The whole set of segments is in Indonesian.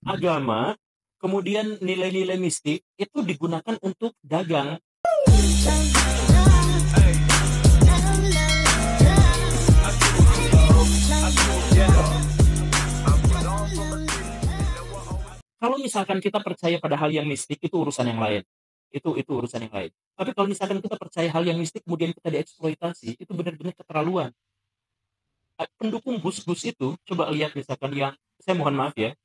agama, kemudian nilai-nilai mistik itu digunakan untuk dagang. Kalau misalkan kita percaya pada hal yang mistik, itu urusan yang lain. Itu urusan yang lain. Tapi kalau misalkan kita percaya hal yang mistik kemudian kita dieksploitasi, itu benar-benar keterlaluan. Pendukung Gus-Gus itu, coba lihat misalkan yang, saya mohon maaf ya,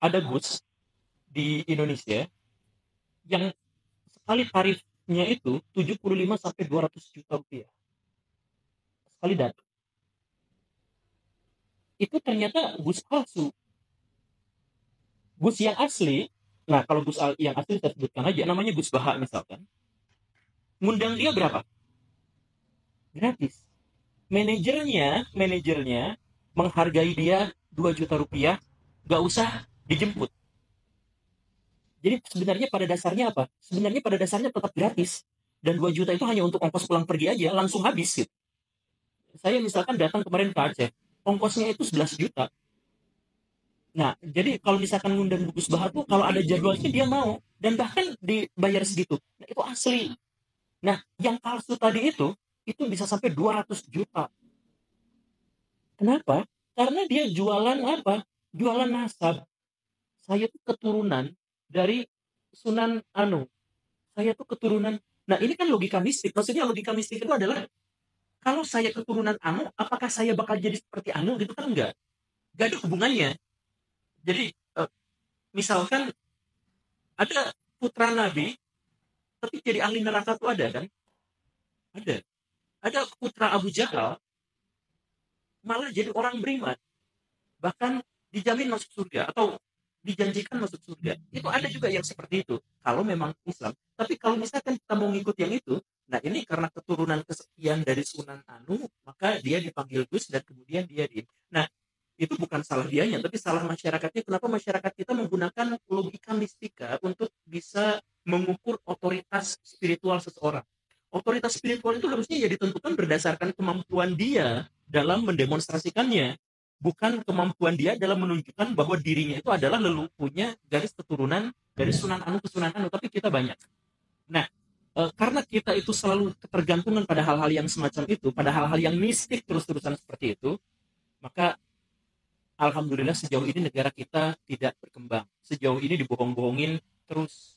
ada Gus di Indonesia yang sekali tarifnya itu 75 sampai 200 juta rupiah. Sekali datang. Itu ternyata Gus palsu. Gus yang asli, nah kalau Gus yang asli saya sebutkan aja, namanya Gus Baha misalkan, ngundang dia berapa? Gratis. Manajernya menghargai dia 2 juta rupiah, gak usah dijemput. Jadi sebenarnya pada dasarnya apa? Sebenarnya pada dasarnya tetap gratis. Dan 2 juta itu hanya untuk ongkos pulang pergi aja, langsung habis gitu. Saya misalkan datang kemarin ke Aceh, ongkosnya itu 11 juta. Nah, jadi kalau misalkan ngundang Gus Baha tuh, kalau ada jadwalnya dia mau. Dan bahkan dibayar segitu. Nah, itu asli. Nah, yang palsu tadi itu bisa sampai 200 juta. Kenapa? Karena dia jualan apa? Jualan nasab. Saya tuh keturunan dari Sunan Anu. Saya tuh keturunan. Nah, ini kan logika mistik. Maksudnya logika mistik itu adalah kalau saya keturunan Anu, apakah saya bakal jadi seperti Anu? Gitu kan enggak. Enggak ada hubungannya. Jadi misalkan ada putra Nabi, tapi jadi ahli neraka tuh ada kan? Ada. Ada putra Abu Jahal, malah jadi orang beriman. Bahkan dijamin masuk surga atau dijanjikan masuk surga. Itu ada juga yang seperti itu. Kalau memang Islam. Tapi kalau misalkan kita mau ngikut yang itu, nah ini karena keturunan kesekian dari Sunan Anu, maka dia dipanggil Gus dan kemudian dia di. Nah, itu bukan salah dianya, tapi salah masyarakatnya. Kenapa masyarakat kita menggunakan logika mistika untuk bisa mengukur otoritas spiritual seseorang? Otoritas spiritual itu harusnya ya ditentukan berdasarkan kemampuan dia dalam mendemonstrasikannya, bukan kemampuan dia dalam menunjukkan bahwa dirinya itu adalah leluhunya garis keturunan dari Sunan Anu ke Sunan Anu, tapi kita banyak. Nah, karena kita itu selalu ketergantungan pada hal-hal yang semacam itu, pada hal-hal yang mistik terus-terusan seperti itu, maka alhamdulillah sejauh ini negara kita tidak berkembang. Sejauh ini dibohong-bohongin terus.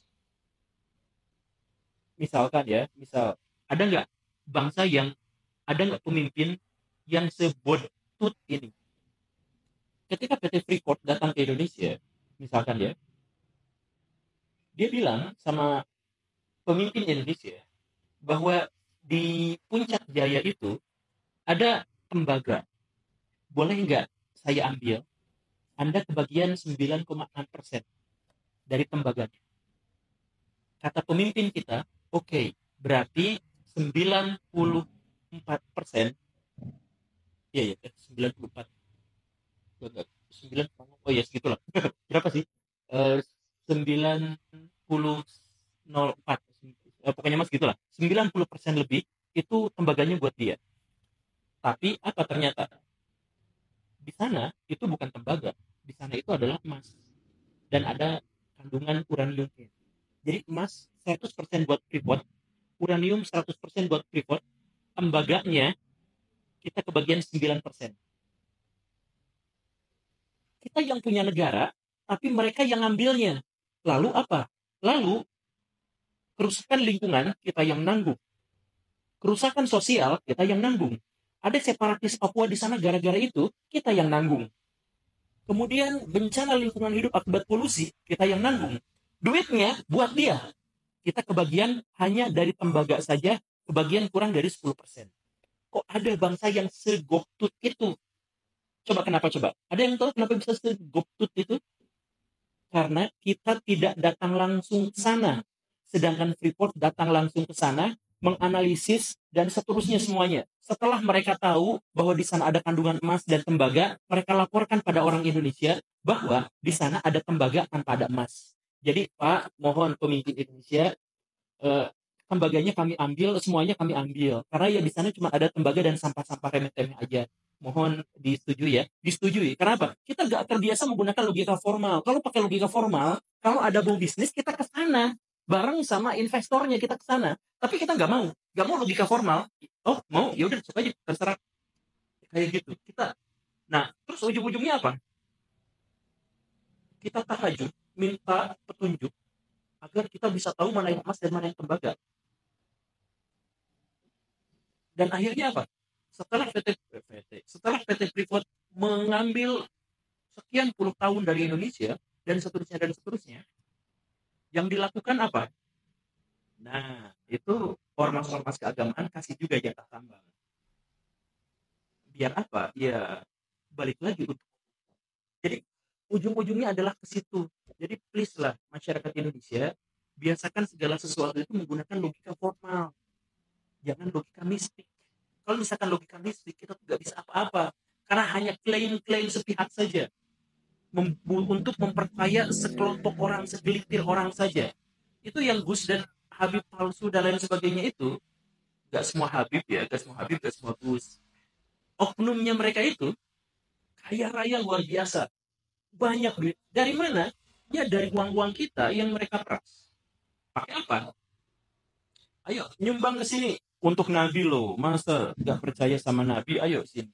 Misalkan ya, ada nggak bangsa yang, ada nggak pemimpin yang sebotut ini? Ketika PT Freeport datang ke Indonesia, misalkan ya, dia bilang sama pemimpin Indonesia bahwa di Puncak Jaya itu ada tembaga. Boleh nggak saya ambil? Anda kebagian 9,6% dari tembaganya. Kata pemimpin kita, oke, berarti 94%, iya ya, 94, 9, oh ya segitulah. Berapa sih? 90,04, pokoknya mas gitulah. 90% lebih itu tembaganya buat dia. Tapi apa ternyata? Di sana itu bukan tembaga, di sana itu adalah emas dan ada kandungan uraniumnya. Jadi emas 100% buat Freeport, uranium 100% buat Freeport, tembaganya kita kebagian 9%. Kita yang punya negara, tapi mereka yang ngambilnya. Lalu apa? Lalu kerusakan lingkungan kita yang nanggung. Kerusakan sosial kita yang nanggung. Ada separatis Papua di sana gara-gara itu, kita yang nanggung. Kemudian bencana lingkungan hidup akibat polusi, kita yang nanggung. Duitnya buat dia. Kita kebagian hanya dari tembaga saja, kebagian kurang dari 10%. Kok ada bangsa yang segoptut itu? Coba kenapa coba? Ada yang tahu kenapa bisa segoptut itu? Karena kita tidak datang langsung ke sana. Sedangkan Freeport datang langsung ke sana, menganalisis, dan seterusnya semuanya. Setelah mereka tahu bahwa di sana ada kandungan emas dan tembaga, mereka laporkan pada orang Indonesia bahwa di sana ada tembaga tanpa ada emas. Jadi Pak, mohon pemimpin Indonesia, tembaganya kami ambil, semuanya kami ambil. Karena ya di sana cuma ada tembaga dan sampah-sampah remeh-temeh aja. Mohon disetujui ya. Disetujui. Kenapa? Kita nggak terbiasa menggunakan logika formal. Kalau pakai logika formal, kalau ada mau bisnis kita ke sana. Bareng sama investornya kita ke sana. Tapi kita nggak mau. Nggak mau logika formal. Oh, mau? Ya udah, sok aja. Terserah. Kayak gitu. Nah, terus ujung-ujungnya apa? Kita tahajud, minta petunjuk agar kita bisa tahu mana yang emas dan mana yang tembaga. Dan akhirnya apa? Setelah PT Freeport mengambil sekian puluh tahun dari Indonesia dan seterusnya, yang dilakukan apa? Nah, itu ormas-ormas keagamaan kasih juga jatah tambang. Biar apa? Ya balik lagi. Jadi ujung-ujungnya adalah ke situ. Jadi please lah masyarakat Indonesia, biasakan segala sesuatu itu menggunakan logika formal, jangan logika mistik. Kalau misalkan logika mistik, kita tidak bisa apa-apa. Karena hanya klaim-klaim sepihak saja. Untuk memperkaya sekelompok orang, segelintir orang saja. Itu yang Gus dan Habib palsu dan lain sebagainya itu, gak semua Habib ya, gak semua Habib, gak semua Gus. Oknumnya mereka itu, kaya raya luar biasa. Banyak duit. Dari mana? Ya dari uang-uang kita yang mereka peras. Pakai apa? Ayo, nyumbang ke sini. Untuk Nabi loh. Masa gak percaya sama Nabi? Ayo sini.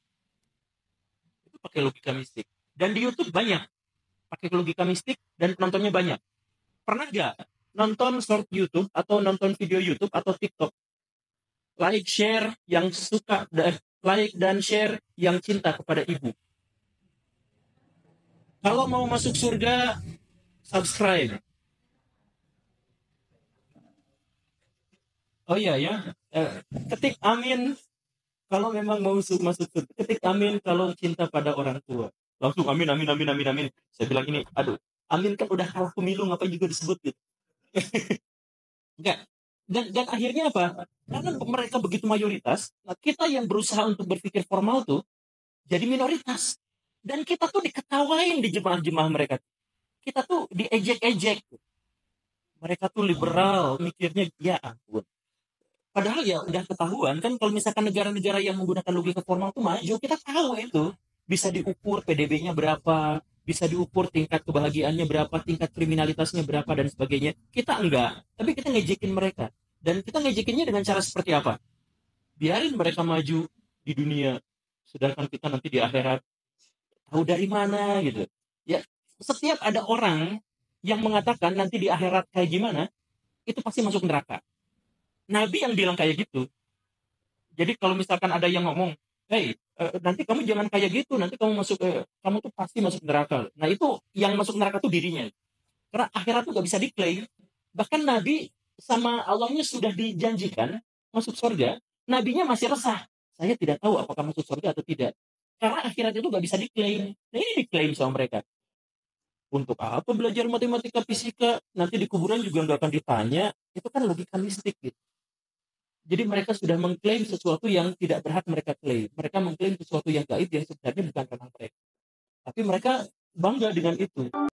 Itu pakai logika mistik. Dan di YouTube banyak. Pakai logika mistik dan penontonnya banyak. Pernah gak nonton short YouTube atau nonton video YouTube atau TikTok? Like, share yang suka, like dan share yang cinta kepada ibu. Kalau mau masuk surga, subscribe. Oh iya ya, ketik amin kalau memang mau masuk surga. Ketik amin kalau cinta pada orang tua. Langsung amin, amin, amin, amin, amin. Saya bilang ini, aduh, amin kan udah kalah pemilu, ngapain juga disebut gitu. Enggak. Dan akhirnya apa? Karena mereka begitu mayoritas, nah kita yang berusaha untuk berpikir formal tuh jadi minoritas. Dan kita tuh diketawain di jemaah-jemaah mereka. Kita tuh diejek-ejek. Mereka tuh liberal, mikirnya ya ampun. Padahal ya udah ketahuan kan kalau misalkan negara-negara yang menggunakan logika formal tuh maju, kita tahu itu. Bisa diukur PDB-nya berapa, bisa diukur tingkat kebahagiaannya berapa, tingkat kriminalitasnya berapa dan sebagainya. Kita enggak, tapi kita ngejekin mereka. Dan kita ngejekinnya dengan cara seperti apa? Biarin mereka maju di dunia, sedangkan kita nanti di akhirat tahu dari mana gitu. Ya, setiap ada orang yang mengatakan nanti di akhirat kayak gimana, itu pasti masuk neraka. Nabi yang bilang kayak gitu. Jadi kalau misalkan ada yang ngomong, hey, nanti kamu jangan kayak gitu, nanti kamu tuh pasti masuk neraka. Nah itu yang masuk neraka tuh dirinya. Karena akhirat tuh gak bisa diklaim. Bahkan Nabi sama Allahnya sudah dijanjikan masuk surga, Nabinya masih resah. Saya tidak tahu apakah masuk surga atau tidak. Karena akhirat itu gak bisa diklaim. Nah ini diklaim sama mereka. Untuk apa belajar matematika, fisika, nanti di kuburan juga nggak akan ditanya. Itu kan logika mistik gitu. Jadi mereka sudah mengklaim sesuatu yang tidak berhak mereka klaim. Mereka mengklaim sesuatu yang gaib yang sebenarnya bukan tentang mereka. Tapi mereka bangga dengan itu.